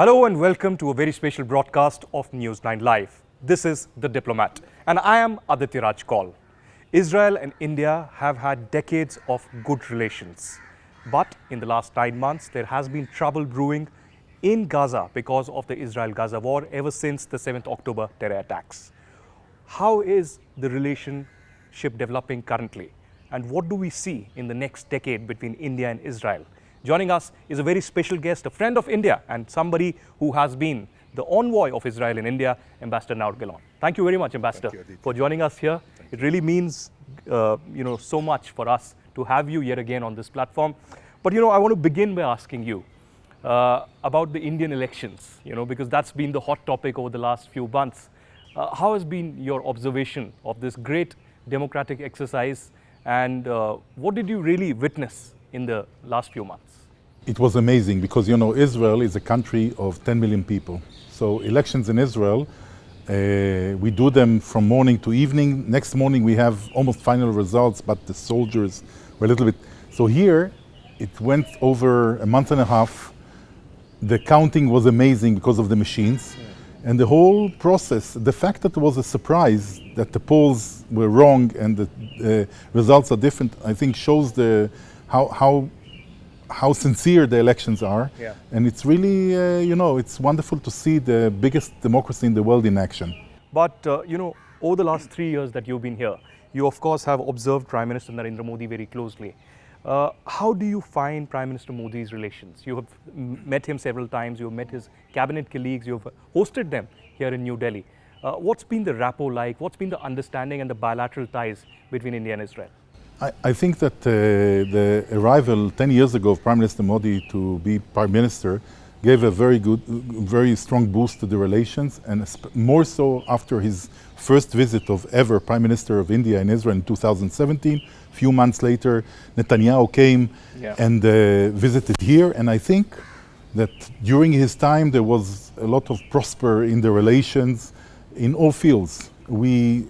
Hello and welcome to a very special broadcast of News 9 Live. This is The Diplomat and I am Aditya Kaul. Israel and India have had decades of good relations. But in the last 9 months, there has been trouble brewing in Gaza because of the Israel-Gaza war ever since the 7th October terror attacks. How is the relationship developing currently? And what do we see in the next decade between India and Israel? Joining us is a very special guest, a friend of India and somebody who has been the envoy of Israel in India, Ambassador Naor Gilon. Thank you very much, Ambassador, for joining us here. It really means so much for us to have you yet again on this platform. But I want to begin by asking you about the Indian elections, because that's been the hot topic over the last few months. How has been your observation of this great democratic exercise and what did you really witness in the last few months? It was amazing because, Israel is a country of 10 million people. So elections in Israel, we do them from morning to evening. Next morning we have almost final results, but the soldiers were a little bit... So here, it went over a month and a half. The counting was amazing because of the machines. And the whole process, the fact that it was a surprise that the polls were wrong and the results are different, I think shows how sincere the elections are. Yeah. And it's really, it's wonderful to see the biggest democracy in the world in action. But, over the last 3 years that you've been here, you of course have observed Prime Minister Narendra Modi very closely. How do you find Prime Minister Modi's relations? You have met him several times, you've met his cabinet colleagues, you've hosted them here in New Delhi. What's been the rapport like? What's been the understanding and the bilateral ties between India and Israel? I think that the arrival 10 years ago of Prime Minister Modi to be Prime Minister gave a very strong boost to the relations, and more so after his first visit of ever Prime Minister of India in Israel in 2017. A few months later, Netanyahu came and visited here, and I think that during his time there was a lot of prosper in the relations in all fields. We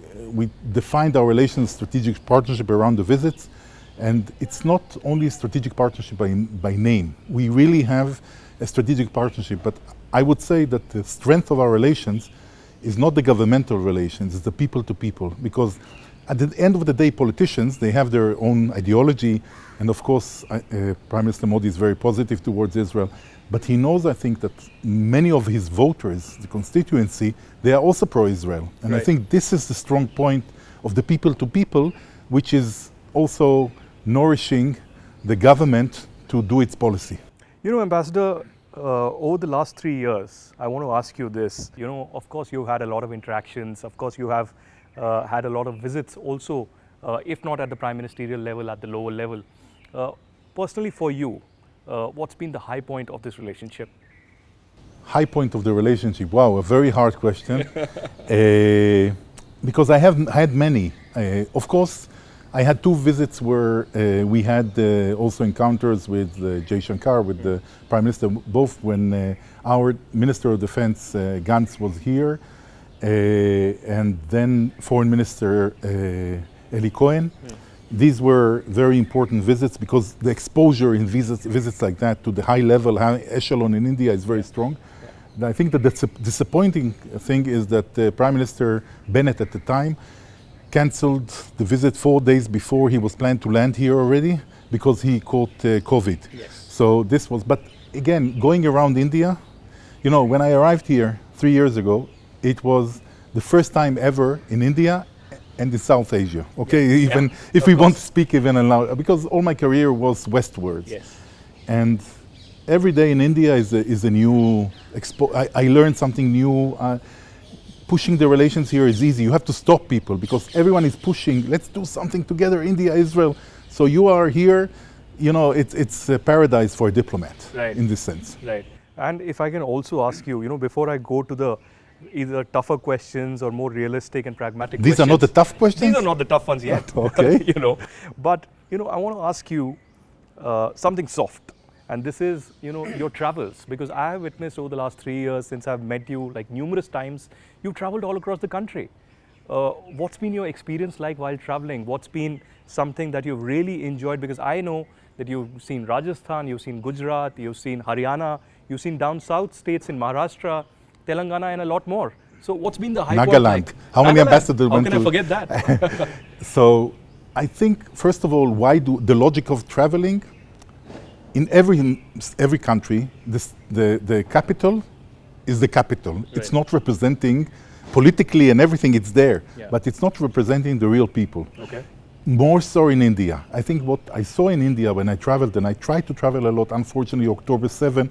defined our relations strategic partnership around the visits, and it's not only strategic partnership by name. We really have a strategic partnership, but I would say that the strength of our relations is not the governmental relations, it's the people to people, because at the end of the day, politicians, they have their own ideology, and of course, Prime Minister Modi is very positive towards Israel, but he knows, I think, that many of his voters, the constituency, they are also pro-Israel. And Right. I think this is the strong point of the people to people, which is also nourishing the government to do its policy. Ambassador, over the last 3 years, I want to ask you this. Of course, you've had a lot of interactions. Of course, you have had a lot of visits also, if not at the prime ministerial level, at the lower level. Personally for you, what's been the high point of this relationship? High point of the relationship? Wow, a very hard question. Because I have had many. Of course, I had 2 visits where we had also encounters with Jay Shankar, with the Prime Minister, both when our Minister of Defense, Gantz, was here, and then Foreign Minister Eli Cohen. These were very important visits because the exposure in visits like that to the high level, high echelon in India is very strong. Yeah. I think that the disappointing thing is that Prime Minister Bennett at the time cancelled the visit 4 days before he was planned to land here already because he caught COVID. Yes. So this was, but again, going around India, when I arrived here 3 years ago, it was the first time ever in India and in South Asia, okay? Yes. Even if we want to speak even aloud, because all my career was westwards. Yes. And every day in India is a new, I learned something new. Pushing the relations here is easy. You have to stop people because everyone is pushing, let's do something together, India, Israel. So you are here, it's a paradise for a diplomat, Right. in this sense. Right. And if I can also ask you, before I go to the either tougher questions or more realistic and pragmatic These questions. are not the tough questions? These are not the tough ones yet. Okay. But, I want to ask you something soft. And this is, your travels, because I have witnessed over the last 3 years since I've met you like numerous times, you've traveled all across the country. what's been your experience like while traveling? What's been something that you've really enjoyed? Because I know that you've seen Rajasthan, you've seen Gujarat, you've seen Haryana, you've seen down south states in Maharashtra, Telangana, and a lot more. So what's been the high point Nagaland. like? How many ambassadors How went can I to? forget that? So I think, first of all, why do the logic of traveling? In every country, the capital is the capital. It's not representing politically and everything, it's there, but it's not representing the real people. Okay. More so in India. I think what I saw in India when I traveled, and I tried to travel a lot, unfortunately October 7,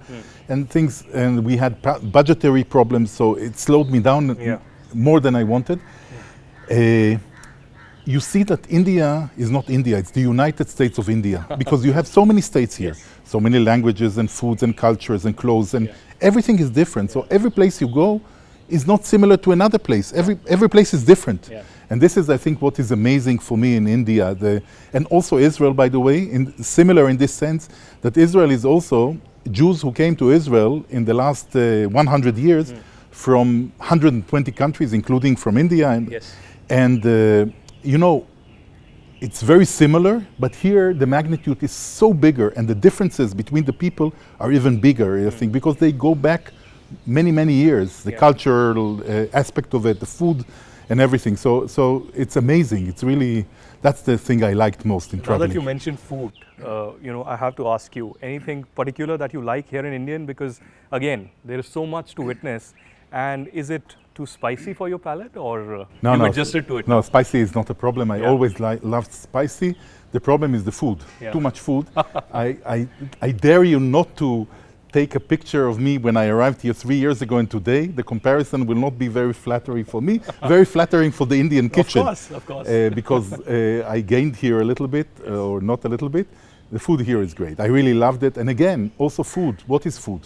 and we had budgetary problems, so it slowed me down more than I wanted. You see that India is not India, it's the United States of India, because you have so many states here, so many languages and foods and cultures and clothes, and everything is different. So every place you go is not similar to another place. Every place is different. And this is, I think, what is amazing for me in India. And also Israel, by the way, similar in this sense, that Israel is also Jews who came to Israel in the last 100 years from 120 countries, including from India. And you know, it's very similar, but here the magnitude is so bigger and the differences between the people are even bigger, I think, because they go back many, many years, the cultural aspect of it, the food and everything. So it's amazing. It's really, that's the thing I liked most in traveling. Now that you mentioned food, you know, I have to ask you, anything particular that you like here in Indian? Because again, there is so much to witness. And is it too spicy for your palate, or you adjusted to it? No, spicy is not a problem. I always loved spicy. The problem is the food. Too much food. I dare you not to take a picture of me when I arrived here 3 years ago and today. The comparison will not be very flattering for me, very flattering for the Indian kitchen. Of course. Because I gained here a little bit, or not a little bit. The food here is great. I really loved it. And again, also food. What is food?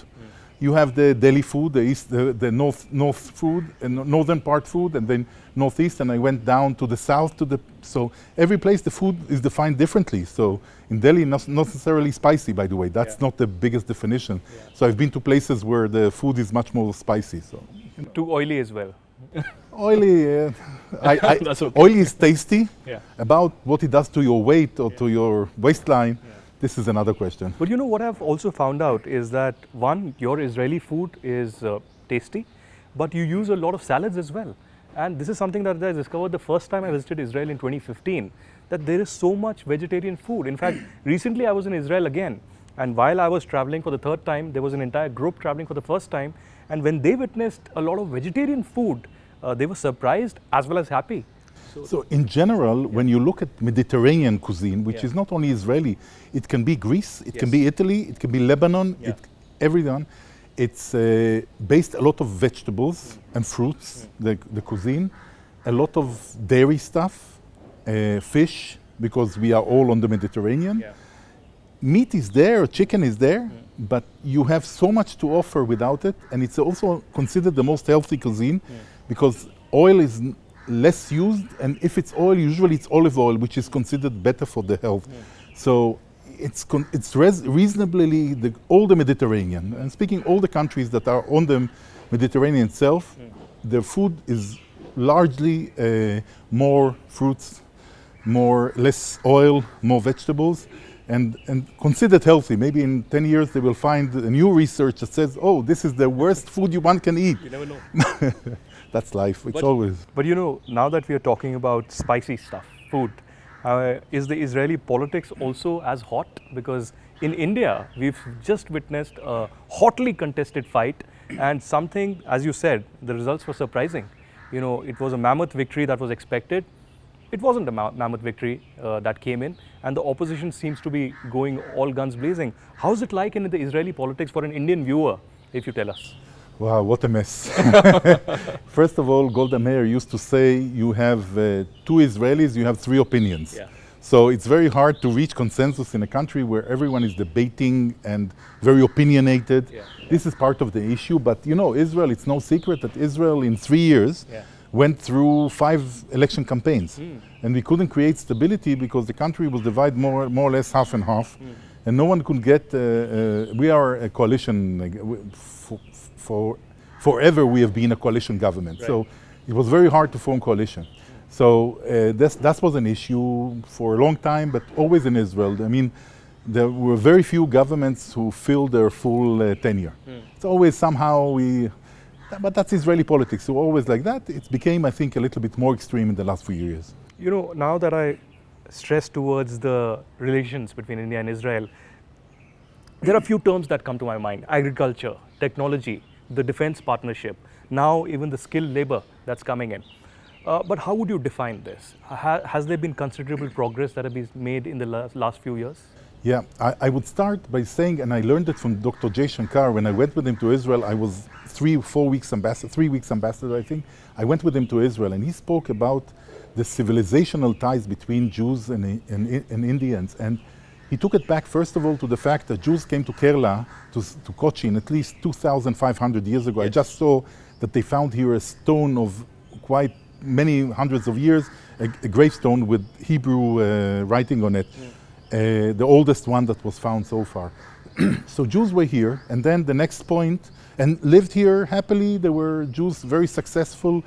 You have the Delhi food, the north food, and northern part food, and then northeast, and I went down to the south so every place the food is defined differently. So in Delhi, not necessarily spicy, by the way. That's not the biggest definition. So I've been to places where the food is much more spicy. So too oily as well. Oily, That's okay. Oily is tasty. About what it does to your weight or to your waistline. This is another question. But you know what I've also found out is that, one, your Israeli food is tasty, but you use a lot of salads as well. And this is something that I discovered the first time I visited Israel in 2015, that there is so much vegetarian food. In fact, recently I was in Israel again, and while I was traveling for the third time, there was an entire group traveling for the first time, and when they witnessed a lot of vegetarian food, they were surprised as well as happy. So in general, when you look at Mediterranean cuisine, which is not only Israeli, it can be Greece, it can be Italy, it can be Lebanon, everyone. It's based a lot of vegetables and fruits, the cuisine, a lot of dairy stuff, fish, because we are all on the Mediterranean. Meat is there, chicken is there, but you have so much to offer without it, and it's also considered the most healthy cuisine because oil is less used, and if it's oil, usually it's olive oil, which is considered better for the health. So it's reasonably all the Mediterranean, and speaking all the countries that are on the Mediterranean itself, the food is largely more fruits, less oil, more vegetables, and considered healthy. Maybe in 10 years they will find a new research that says, oh, this is the worst food one can eat. You never know. That's life, it's always. But you know, now that we are talking about spicy stuff, food, is the Israeli politics also as hot? Because in India, we've just witnessed a hotly contested fight, and something, as you said, the results were surprising. You know, it was a mammoth victory that was expected. It wasn't a mammoth victory that came in, and the opposition seems to be going all guns blazing. How's it like in the Israeli politics for an Indian viewer, if you tell us? Wow, what a mess. First of all, Golda Meir used to say, you have 2 Israelis, you have 3 opinions. So it's very hard to reach consensus in a country where everyone is debating and very opinionated. This is part of the issue, but you know, Israel, it's no secret that Israel in 3 years went through 5 election campaigns. And we couldn't create stability because the country was divided more or less half and half. And no one could get, we are a coalition, forever we have been a coalition government. So it was very hard to form coalition. So that was an issue for a long time, but always in Israel. I mean, there were very few governments who filled their full tenure. It's always somehow but that's Israeli politics, so always like that. It became, I think, a little bit more extreme in the last few years. You know, now that I stress towards the relations between India and Israel, there are a few terms that come to my mind: agriculture, technology, the defense partnership, now even the skilled labor that's coming in. But how would you define this? Has there been considerable progress that has been made in the last few years? Yeah, I would start by saying, and I learned it from Dr. Jay Shankar, when I went with him to Israel. I was 3 weeks ambassador, I think. I went with him to Israel, and he spoke about the civilizational ties between Jews and Indians. And he took it back, first of all, to the fact that Jews came to Kerala, to Cochin, at least 2,500 years ago. Yes. I just saw that they found here a stone of quite many hundreds of years, a gravestone with Hebrew writing on it. The oldest one that was found so far. So Jews were here, and then the next point, and lived here happily. There were Jews very successful.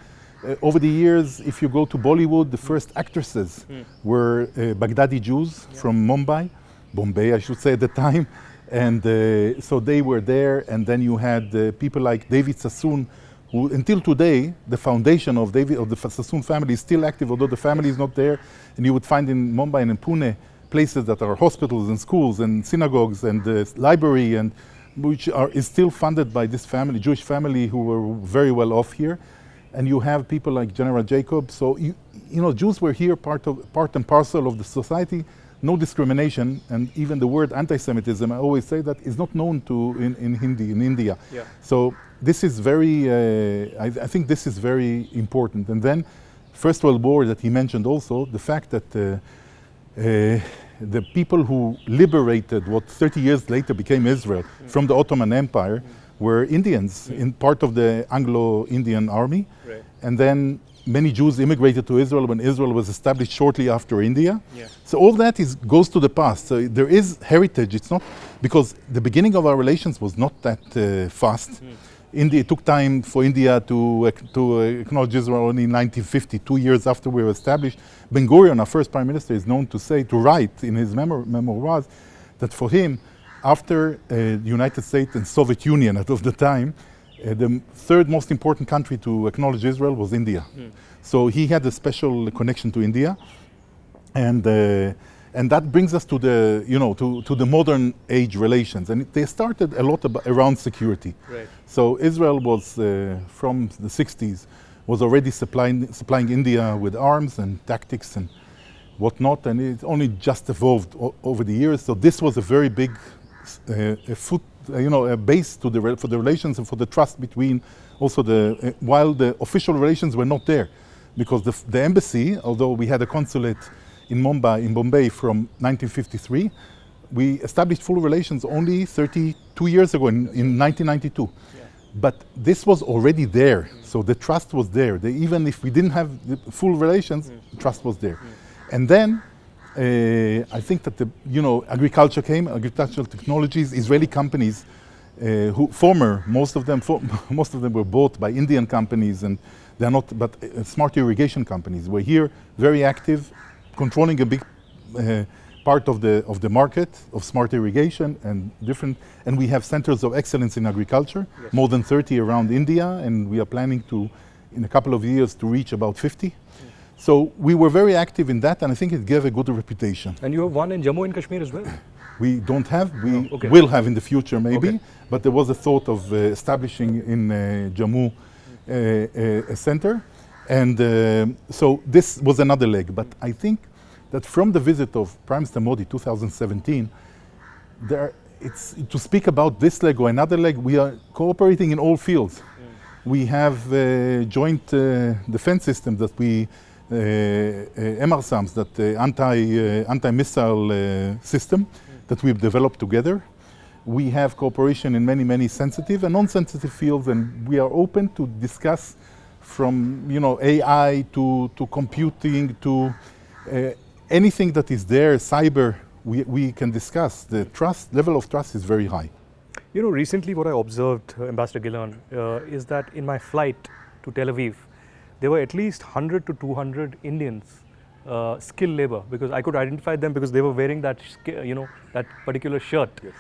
Over the years, if you go to Bollywood, the first actresses were Baghdadi Jews from Bombay, I should say at the time. And so they were there, and then you had people like David Sassoon, who until today, the foundation of the Sassoon family is still active, although the family is not there. And you would find in Mumbai and in Pune places that are hospitals and schools and synagogues and library, and is still funded by this family, Jewish family, who were very well off here. And you have people like General Jacob. So you know, Jews were here part and parcel of the society. No discrimination, and even the word anti-Semitism, I always say that, is not known in Hindi in India. Yeah. So this is very, I think this is very important. And then, First World War that he mentioned also, the fact that the people who liberated what 30 years later became Israel from the Ottoman Empire were Indians, in part of the Anglo-Indian army. Right. And then many Jews immigrated to Israel when Israel was established shortly after India. Yeah. So all that goes to the past. So there is heritage. It's not, because the beginning of our relations was not that fast. India, it took time for India to acknowledge Israel only in 1950, 2 years after we were established. Ben Gurion, our first prime minister, is known to write in his memoirs that for him, after the United States and Soviet Union of the time, the third most important country to acknowledge Israel was India. So he had a special connection to India, and that brings us to the to the modern age relations, and they started a lot around security. Right. So Israel was from the 60s was already supplying India with arms and tactics and whatnot, and it only just evolved over the years. So this was a very big a base for the relations and for the trust between also while the official relations were not there, because the embassy, although we had a consulate in Bombay from 1953, we established full relations only 32 years ago in 1992. Yeah. But this was already there, so the trust was there. Even if we didn't have the full relations, trust was there. And then I think that agriculture came, agricultural technologies, Israeli companies, most of them were bought by Indian companies, and they're not, but smart irrigation companies were here, very active, controlling a big part of the market of smart irrigation and we have centers of excellence in agriculture, yes. More than 30 around India, and we are planning to, in a couple of years, to reach about 50. So we were very active in that, and I think it gave a good reputation. And you have one in Jammu and Kashmir as well? We don't have, will have in the future maybe, but there was a thought of establishing in Jammu a center. And so this was another leg, but I think that from the visit of Prime Minister Modi 2017, it's to speak about this leg or another leg, we are cooperating in all fields. We have joint defense systems that we MRSAMs, that anti-missile system that we've developed together. We have cooperation in many sensitive and non-sensitive fields, and we are open to discuss from AI to computing to anything that is there, cyber. We can discuss. The level of trust is very high. Recently what I observed, Ambassador Gilon, is that in my flight to Tel Aviv, there were at least 100 to 200 Indians, skilled labor, because I could identify them because they were wearing that, that particular shirt. Yes.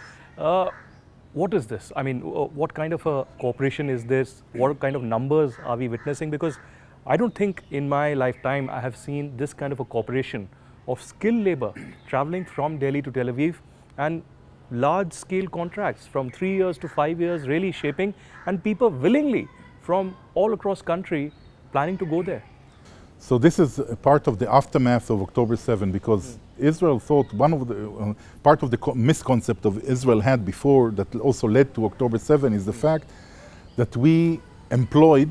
What is this? I mean, what kind of a cooperation is this? What kind of numbers are we witnessing? Because I don't think in my lifetime I have seen this kind of a cooperation of skilled labor traveling from Delhi to Tel Aviv, and large scale contracts from 3 years to 5 years really shaping, and people willingly from all across country planning to go there. So this is a part of the aftermath of October 7, because Israel thought one of the part of the misconcept of Israel had before that also led to October 7 is the fact that we employed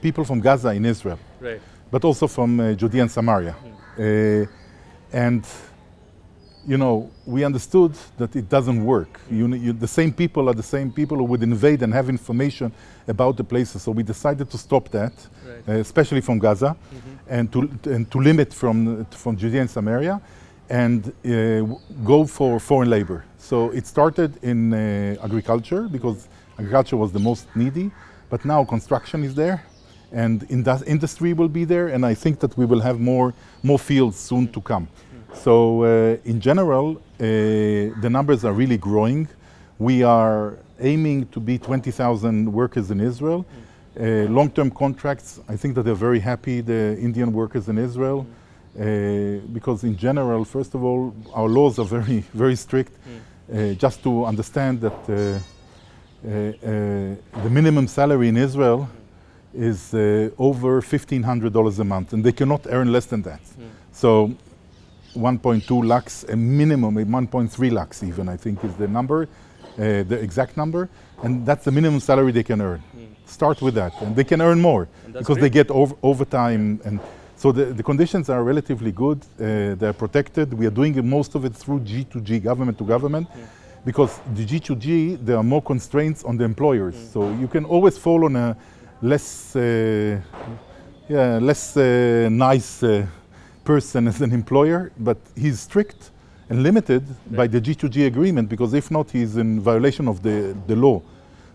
people from Gaza in Israel, Right. but also from Judea and Samaria. And you know, we understood that it doesn't work. The same people are the same people who would invade and have information about the places. So we decided to stop that, Right. especially from Gaza, and to limit from Judea and Samaria, and go for foreign labor. So it started in agriculture, because agriculture was the most needy, but now construction is there, and industry will be there, and I think that we will have more fields soon to come. So in general, the numbers are really growing. We are aiming to be 20,000 workers in Israel. Long-term contracts, I think that they're very happy, the Indian workers in Israel, because in general, first of all, our laws are very, very strict. Just to understand that the minimum salary in Israel is over $1,500 a month, and they cannot earn less than that. So 1.2 lakhs, a minimum, 1.3 lakhs even, I think is the number, the exact number, and that's the minimum salary they can earn. Start with that, and they can earn more because they get overtime, and so the conditions are relatively good. They're protected. We are doing most of it through G2G, government to government, because the G2G, there are more constraints on the employers. So you can always fall on a less nice person as an employer, but he's strict and limited by the G2G agreement, because if not, he's in violation of the law.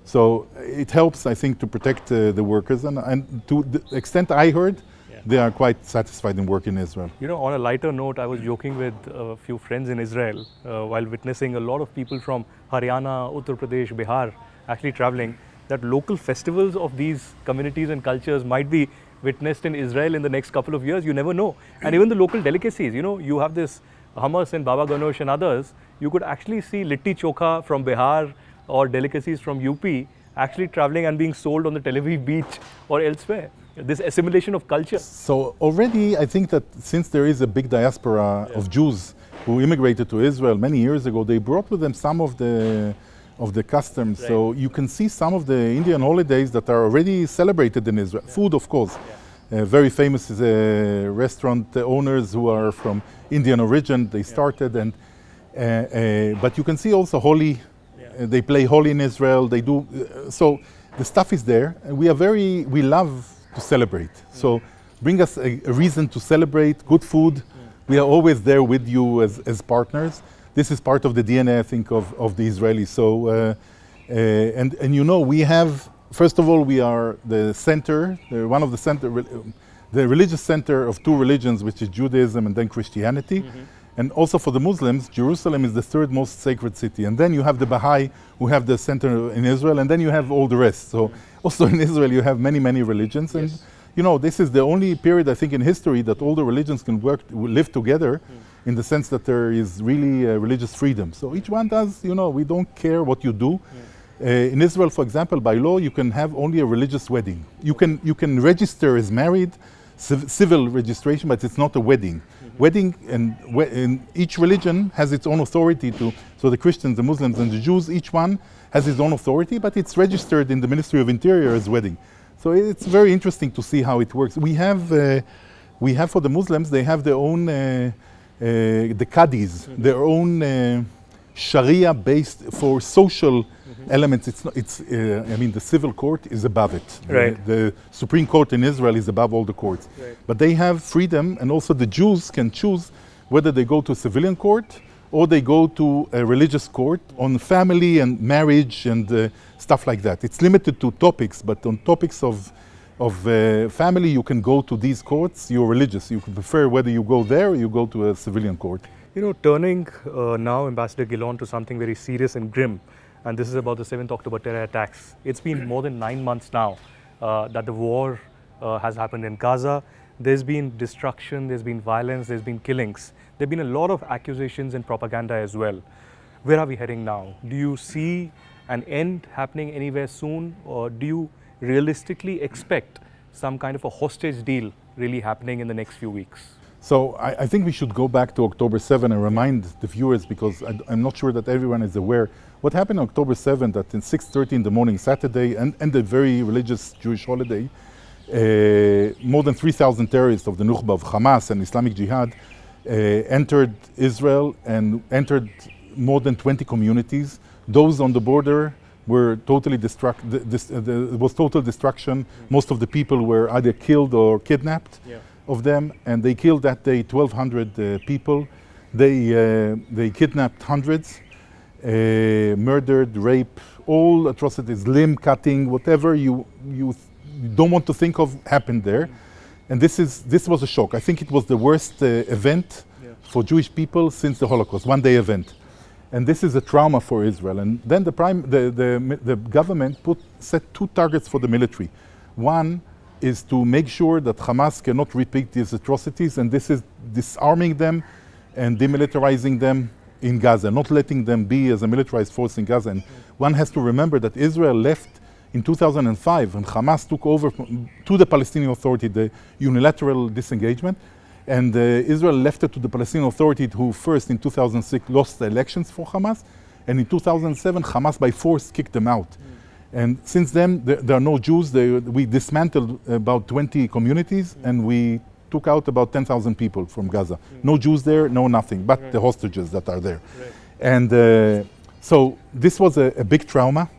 So it helps, I think, to protect the workers, and to the extent I heard, they are quite satisfied in working in Israel. You know, on a lighter note, I was joking with a few friends in Israel while witnessing a lot of people from Haryana, Uttar Pradesh, Bihar actually traveling, that local festivals of these communities and cultures might be witnessed in Israel in the next couple of years. You never know. And even the local delicacies, you know, you have this hummus and Baba Ganoush and others, you could actually see litti chokha from Bihar or delicacies from UP actually traveling and being sold on the Tel Aviv beach or elsewhere. This assimilation of culture. So already I think that since there is a big diaspora of Jews who immigrated to Israel many years ago, they brought with them some of the customs. Right. So you can see some of the Indian holidays that are already celebrated in Israel. Food, of course. Very famous is restaurant owners who are from Indian origin. They started, and but you can see also Holi. They play Holi in Israel. They do so. The stuff is there, and we love to celebrate. So bring us a reason to celebrate. Good food. We are always there with you as partners. This is part of the DNA, I think, of the Israelis. So, and you know, we have, first of all, we are the center, one of the religious center of two religions, which is Judaism and then Christianity. And also for the Muslims, Jerusalem is the third most sacred city. And then you have the Baha'i, who have the center in Israel, and then you have all the rest. So also in Israel, you have many, many religions. And you know, this is the only period, I think, in history that all the religions can live together, in the sense that there is really religious freedom. So each one does, you know, we don't care what you do. In Israel, for example, by law, you can have only a religious wedding. You can register as married, civil registration, but it's not a wedding. Wedding, and each religion has its own authority so the Christians, the Muslims, and the Jews, each one has its own authority, but it's registered in the Ministry of Interior as wedding. So it's very interesting to see how it works. We have for the Muslims, they have their own, the Qadis, their own Sharia based for social elements. I mean, the civil court is above it. Right. The Supreme Court in Israel is above all the courts. Right. But they have freedom, and also the Jews can choose whether they go to a civilian court or they go to a religious court on family and marriage and stuff like that. It's limited to topics, but on topics of of family, you can go to these courts. You're religious. You can prefer whether you go there or you go to a civilian court. You know, turning now, Ambassador Gilon, to something very serious and grim, and this is about the 7th October terror attacks. It's been more than 9 months now that the war has happened in Gaza. There's been destruction, there's been violence, there's been killings. There have been a lot of accusations and propaganda as well. Where are we heading now? Do you see an end happening anywhere soon, or do you realistically expect some kind of a hostage deal really happening in the next few weeks? So I think we should go back to October 7 and remind the viewers, because I'm not sure that everyone is aware. What happened on October 7, that in 6:30 in the morning, Saturday, and a very religious Jewish holiday, more than 3,000 terrorists of the Nukhba of Hamas and Islamic Jihad entered Israel and entered more than 20 communities. Those on the border were totally it was total destruction. Most of the people were either killed or kidnapped of them, and they killed that day 1,200 people. They kidnapped hundreds, murdered, rape, all atrocities, limb cutting, whatever you don't want to think of happened there. And this was a shock. I think it was the worst event for Jewish people since the Holocaust, one-day event. And this is a trauma for Israel. And then the government set 2 targets for the military. One is to make sure that Hamas cannot repeat these atrocities, and this is disarming them and demilitarizing them in Gaza, not letting them be as a militarized force in Gaza. And one has to remember that Israel left in 2005, and Hamas took over to the Palestinian Authority the unilateral disengagement, and Israel left it to the Palestinian Authority, who first in 2006 lost the elections for Hamas, and in 2007 Hamas by force kicked them out. And since then there are no Jews. We dismantled about 20 communities, and we took out about 10,000 people from Gaza. No Jews there, no nothing, but the hostages that are there. And so this was a big trauma,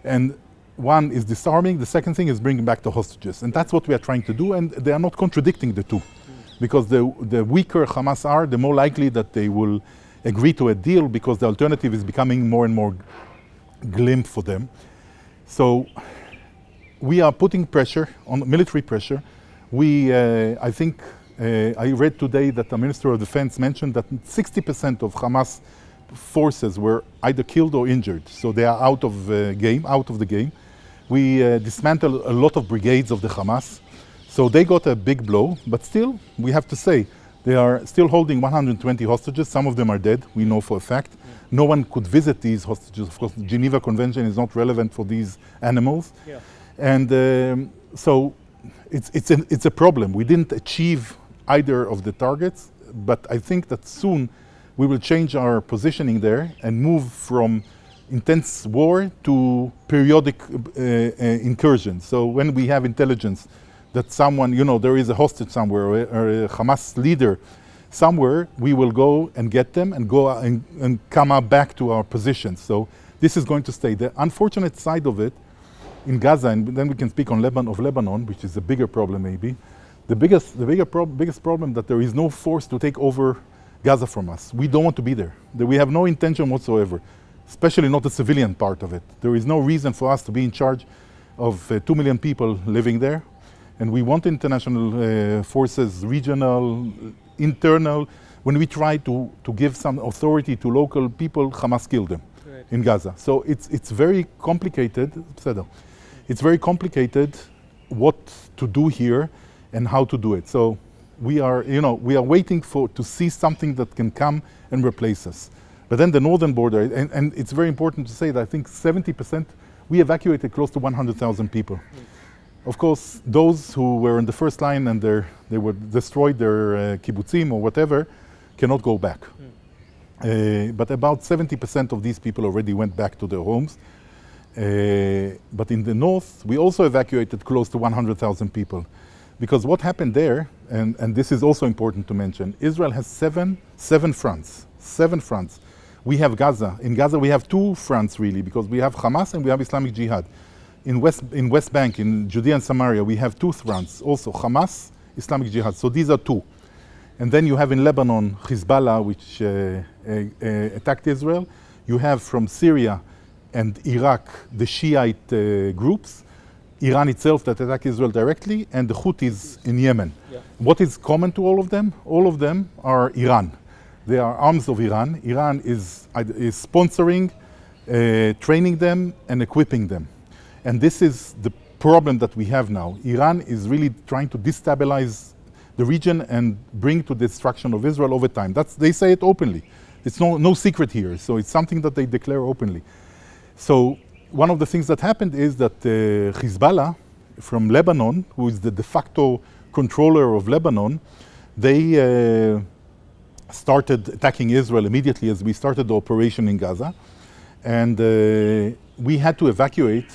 and one is disarming, the second thing is bringing back the hostages. And that's what we are trying to do, and they are not contradicting the two. Because the weaker Hamas are, the more likely that they will agree to a deal, because the alternative is becoming more and more glim for them. So we are putting pressure, on military pressure. I think I read today that the Minister of Defense mentioned that 60% of Hamas forces were either killed or injured. So they are out of the game. We dismantled a lot of brigades of the Hamas. So they got a big blow, but still, we have to say, they are still holding 120 hostages. Some of them are dead, we know for a fact. No one could visit these hostages. Of course, the Geneva Convention is not relevant for these animals. And so it's a problem. We didn't achieve either of the targets, but I think that soon we will change our positioning there and move from intense war to periodic incursions. So when we have intelligence that someone, there is a hostage somewhere, or a Hamas leader somewhere, we will go and get them and go and come up back to our positions. So this is going to stay. The unfortunate side of it in Gaza, and then we can speak on Lebanon, which is a bigger problem maybe. The biggest problem that there is no force to take over Gaza from us. We don't want to be there. We have no intention whatsoever, especially not the civilian part of it. There is no reason for us to be in charge of 2 million people living there. And we want international forces, regional, internal. When we try to give some authority to local people, Hamas killed them in Gaza. So it's very complicated. It's very complicated what to do here and how to do it. So we are waiting to see something that can come and replace us. But then the northern border, and it's very important to say that I think 70%, we evacuated close to 100,000 people. Of course, those who were in the first line and they were destroyed, their kibbutzim or whatever, cannot go back. But about 70% of these people already went back to their homes. But in the north, we also evacuated close to 100,000 people. Because what happened there, and this is also important to mention, Israel has seven fronts. 7 fronts. We have Gaza. In Gaza, we have 2 fronts really, because we have Hamas and we have Islamic Jihad. In West Bank, in Judea and Samaria, we have 2 fronts, also Hamas, Islamic Jihad. So these are 2. And then you have in Lebanon, Hezbollah, which attacked Israel. You have from Syria and Iraq, the Shiite groups. Iran itself that attack Israel directly, and the Houthis in Yemen. What is common to all of them? All of them are Iran. They are arms of Iran. Iran is sponsoring, training them, and equipping them. And this is the problem that we have now. Iran is really trying to destabilize the region and bring to destruction of Israel over time. They say it openly. It's no secret here. So it's something that they declare openly. So one of the things that happened is that Hezbollah from Lebanon, who is the de facto controller of Lebanon, they started attacking Israel immediately as we started the operation in Gaza. And we had to evacuate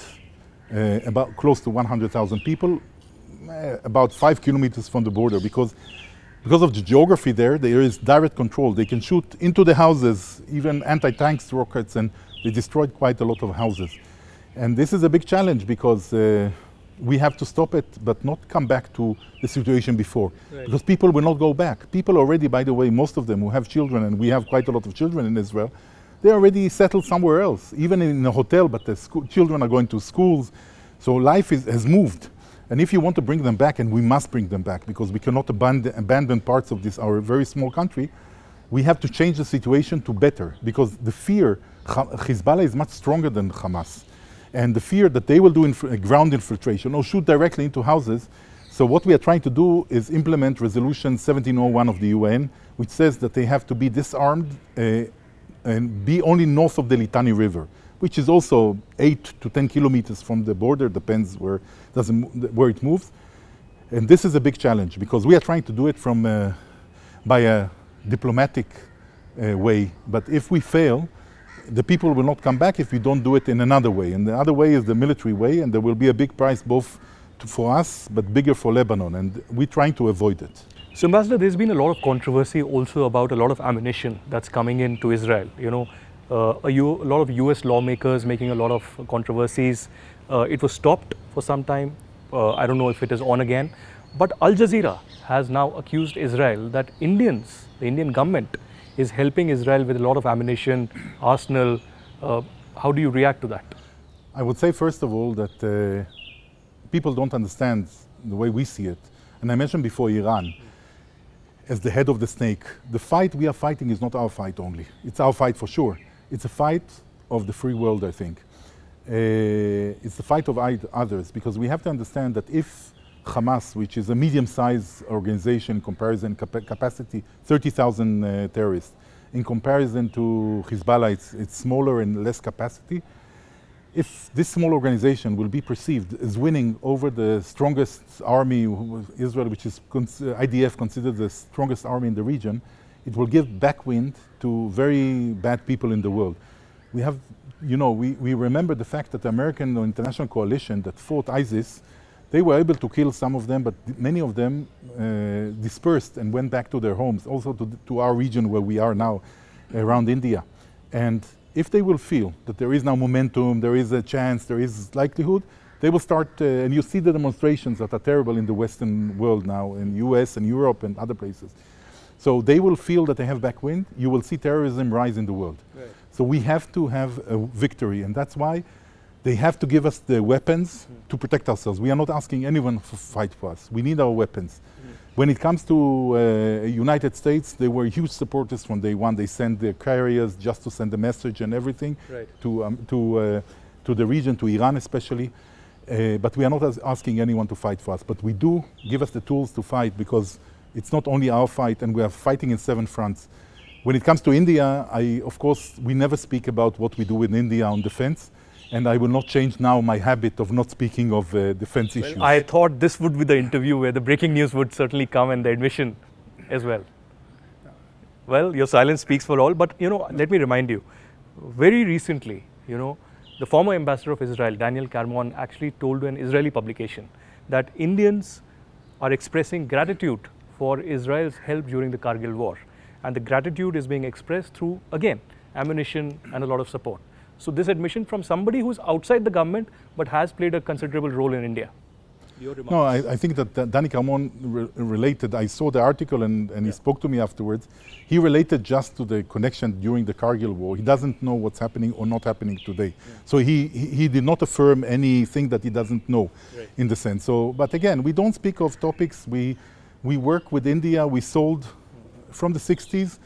about close to 100,000 people, about 5 kilometers from the border, because of the geography there is direct control. They can shoot into the houses, even anti-tanks rockets, and they destroyed quite a lot of houses. And this is a big challenge because we have to stop it, but not come back to the situation before. Right. Because people will not go back. People already, by the way, most of them who have children, and we have quite a lot of children in Israel, they already settled somewhere else, even in a hotel, but the children are going to schools. So life has moved. And if you want to bring them back, and we must bring them back because we cannot abandon parts of this, our very small country, we have to change the situation to better, because the fear, Hezbollah is much stronger than Hamas. And the fear that they will do ground infiltration or shoot directly into houses. So what we are trying to do is implement Resolution 1701 of the UN, which says that they have to be disarmed and be only north of the Litani River, which is also 8 to 10 kilometers from the border, depends where it moves. And this is a big challenge because we are trying to do it by a diplomatic way. But if we fail, the people will not come back if we don't do it in another way. And the other way is the military way, and there will be a big price both for us, but bigger for Lebanon, and we're trying to avoid it. So, Ambassador, there's been a lot of controversy also about a lot of ammunition that's coming into Israel. You know, a lot of US lawmakers making a lot of controversies. It was stopped for some time. I don't know if it is on again. But Al Jazeera has now accused Israel that the Indian government, is helping Israel with a lot of ammunition, arsenal. How do you react to that? I would say, first of all, that people don't understand the way we see it. And I mentioned before Iran as the head of the snake. The fight we are fighting is not our fight only. It's our fight for sure. It's a fight of the free world, I think. It's the fight of others, because we have to understand that if Hamas, which is a medium-sized organization in comparison capacity, 30,000 terrorists. In comparison to Hezbollah, it's smaller and less capacity. If this small organization will be perceived as winning over the strongest army, Israel, which is IDF considered the strongest army in the region, it will give backwind to very bad people in the world. We have, we remember the fact that the American or international coalition that fought ISIS, they were able to kill some of them, but many of them dispersed and went back to their homes, also to our region where we are now, around India. And if they will feel that there is now momentum, there is a chance, there is likelihood, they will start, and you see the demonstrations that are terrible in the Western world now, in US and Europe and other places. So they will feel that they have backwind. You will see terrorism rise in the world. Right. So we have to have a victory, and that's why they have to give us the weapons to protect ourselves. We are not asking anyone to fight for us. We need our weapons. When it comes to United States, they were huge supporters from day one. They sent their carriers just to send a message and everything to the region, to Iran especially. But we are not asking anyone to fight for us. But we do give us the tools to fight, because it's not only our fight, and we are fighting in 7 fronts. When it comes to India, of course, we never speak about what we do in India on defense. And I will not change now my habit of not speaking of defense issues. I thought this would be the interview where the breaking news would certainly come, and the admission as well. Well, your silence speaks for all, but let me remind you, very recently, the former ambassador of Israel, Daniel Carmon, actually told an Israeli publication that Indians are expressing gratitude for Israel's help during the Kargil war. And the gratitude is being expressed through, again, ammunition and a lot of support. So this admission from somebody who's outside the government but has played a considerable role in India. Your remarks. No, I think that Danny Carmon related, I saw the article and he spoke to me afterwards. He related just to the connection during the Kargil war. He doesn't know what's happening or not happening today. So he did not affirm anything that he doesn't know in the sense. So, but again, we don't speak of topics. We work with India. We sold from the 60s.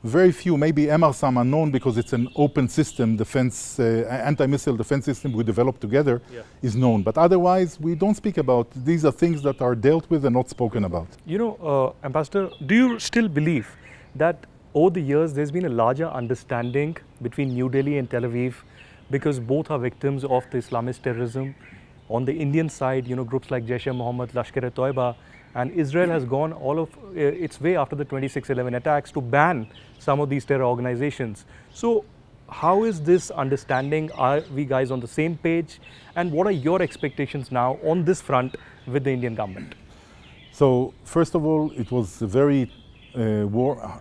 Very few, maybe MRSAM are known because it's an open system, defense, anti-missile defense system we developed together is known. But otherwise, we don't speak about, these are things that are dealt with and not spoken about. You know, Ambassador, do you still believe that over the years there's been a larger understanding between New Delhi and Tel Aviv because both are victims of the Islamist terrorism? On the Indian side, you know, groups like Jaish-e-Mohammed, Lashkar-e-Toiba, and Israel has gone all of its way after the 26/11 attacks to ban some of these terror organizations. So how is this understanding? Are we guys on the same page? And what are your expectations now on this front with the Indian government? So first of all, it was very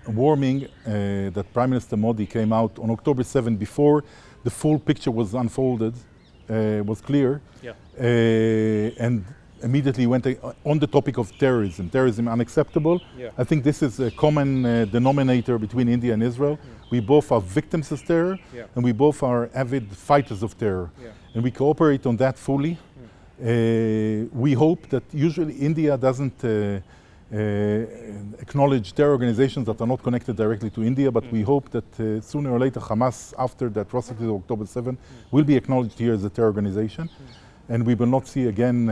warming that Prime Minister Modi came out on October 7 before the full picture was unfolded, was clear, and immediately went on the topic of terrorism. Terrorism unacceptable. I think this is a common denominator between India and Israel. We both are victims of terror and we both are avid fighters of terror. And we cooperate on that fully. We hope that usually India doesn't acknowledge terror organizations that are not connected directly to India, but we hope that sooner or later Hamas, after the atrocities of October 7, will be acknowledged here as a terror organization. And we will not see again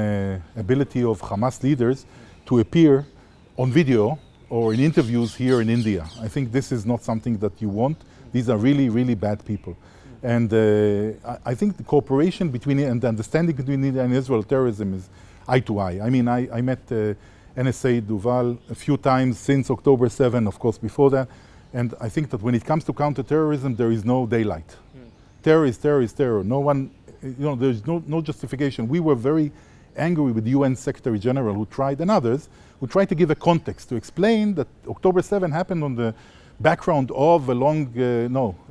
ability of Hamas leaders to appear on video or in interviews here in India. I think this is not something that you want. These are really, really bad people. And I think the cooperation between and the understanding between India and Israel terrorism is eye to eye. I mean, I met NSA Duval a few times since October 7, of course, before that. And I think that when it comes to counterterrorism, there is no daylight. Terror is terror is terror. No one, you know, there's no justification. We were very angry with the UN Secretary General who tried, and others, who tried to give a context, to explain that October 7 happened on the background of a long,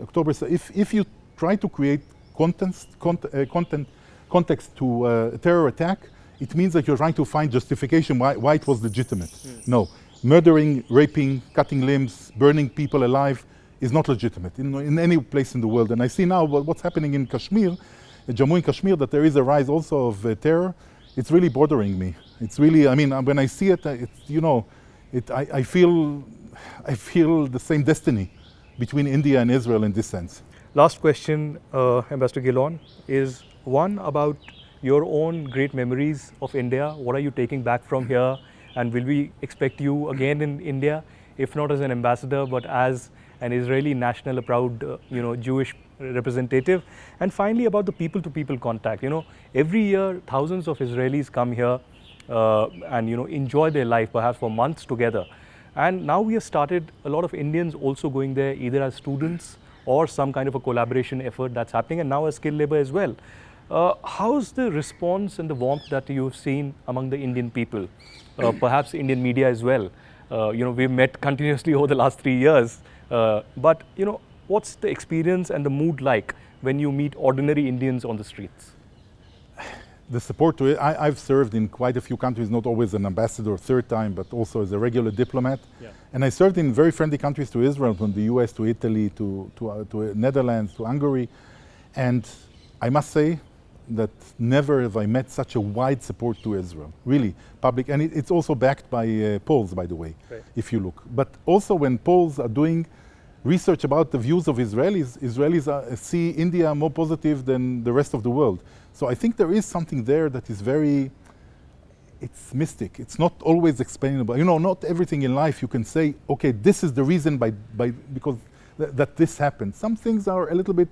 October 7. If you try to create context to a terror attack, it means that you're trying to find justification why it was legitimate. No, murdering, raping, cutting limbs, burning people alive is not legitimate in any place in the world. And I see now what's happening in Kashmir, Jammu and Kashmir, that there is a rise also of terror. It's really bothering me. It's really, I mean, when I see it, I feel the same destiny between India and Israel in this sense. Last question, Ambassador Gilon, is one about your own great memories of India. What are you taking back from here? And will we expect you again in India, if not as an ambassador, but as an Israeli national, a proud, Jewish representative? And finally, about the people-to-people contact. You know, every year, thousands of Israelis come here and, enjoy their life, perhaps for months together. And now we have started a lot of Indians also going there, either as students or some kind of a collaboration effort that's happening, and now as skilled labor as well. How's the response and the warmth that you've seen among the Indian people, perhaps Indian media as well? We've met continuously over the last 3 years, but what's the experience and the mood like when you meet ordinary Indians on the streets? The support to it, I've served in quite a few countries, not always an ambassador third time, but also as a regular diplomat. And I served in very friendly countries to Israel, from the US to Italy to Netherlands to Hungary. And I must say that never have I met such a wide support to Israel, really public. And it's also backed by polls, by the way, if you look. But also when polls are doing research about the views of Israelis see India more positive than the rest of the world. So I think there is something there that is it's mystic. It's not always explainable. Not everything in life you can say, okay, this is the reason because that this happened. Some things are a little bit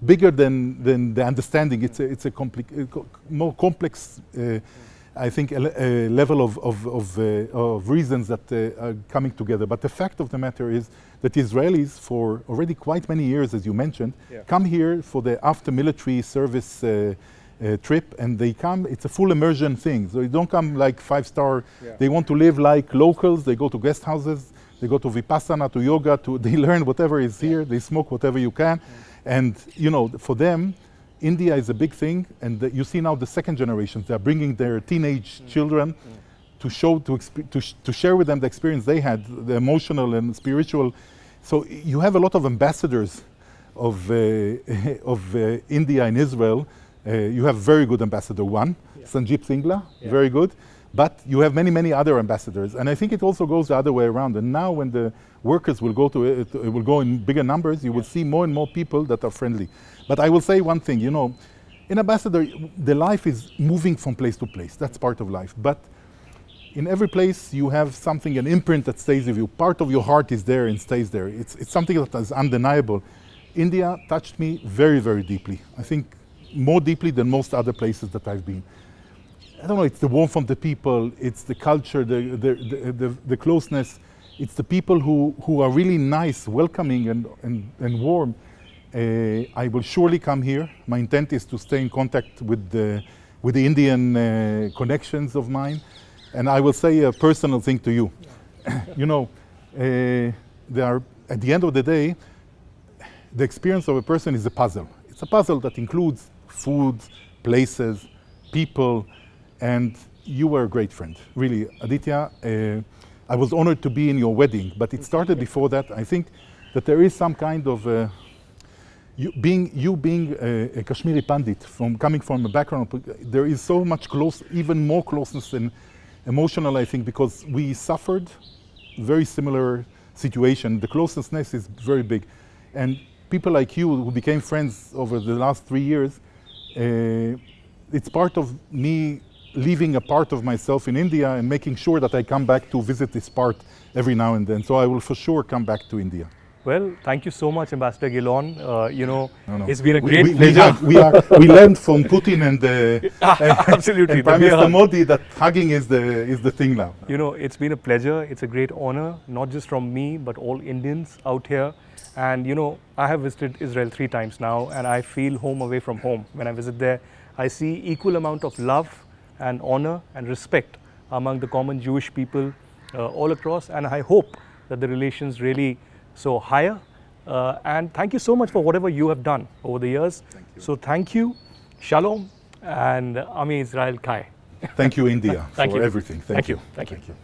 bigger than the understanding. It's a more complex, I think, a level of reasons that are coming together. But the fact of the matter is that Israelis, for already quite many years, as you mentioned, come here for the after-military service trip, and they come, it's a full immersion thing. So they don't come like 5-star, they want to live like locals, they go to guest houses, they go to Vipassana, to yoga, they learn whatever is here, they smoke whatever you can. And, for them, India is a big thing, and you see now the second generations, they're bringing their teenage children to show, to share with them the experience they had, the emotional and spiritual. So you have a lot of ambassadors of India in Israel. You have very good ambassador one, Sanjeev Singla, very good. But you have many, many other ambassadors, and I think it also goes the other way around. And now, when the workers will go to it, will go in bigger numbers, you will see more and more people that are friendly. But I will say one thing, you know, in ambassador, the life is moving from place to place. That's part of life. But in every place, you have something, an imprint that stays with you. Part of your heart is there and stays there. It's something that is undeniable. India touched me very, very deeply. I think more deeply than most other places that I've been. I don't know, it's the warmth of the people, it's the culture, the closeness, it's the people who are really nice, welcoming and warm. I will surely come here. My intent is to stay in contact with the Indian connections of mine. And I will say a personal thing to you. You know, at the end of the day, the experience of a person is a puzzle. It's a puzzle that includes food, places, people, and you were a great friend, really. Aditya, I was honored to be in your wedding, but it started before that. I think that there is some kind of, you being a Kashmiri Pandit, coming from a background, there is so much even more closeness and emotional, I think, because we suffered very similar situation. The closeness is very big. And people like you who became friends over the last 3 years, it's part of me leaving a part of myself in India and making sure that I come back to visit this part every now and then. So I will for sure come back to India. Well, thank you so much, Ambassador Gilon. You know, it's been a great pleasure. We learned from Putin and absolutely and Prime Minister Modi that hugging is the thing now. You know, it's been a pleasure. It's a great honor, not just from me, but all Indians out here. And you know, I have visited Israel 3 times now, and I feel home away from home. When I visit there, I see equal amount of love and honor and respect among the common Jewish people all across. And I hope that the relations really so higher. And thank you so much for whatever you have done over the years. Thank you. So thank you, Shalom, and Ami Israel Kai. Thank you, India, Thank for you. everything. Thank you. Thank you.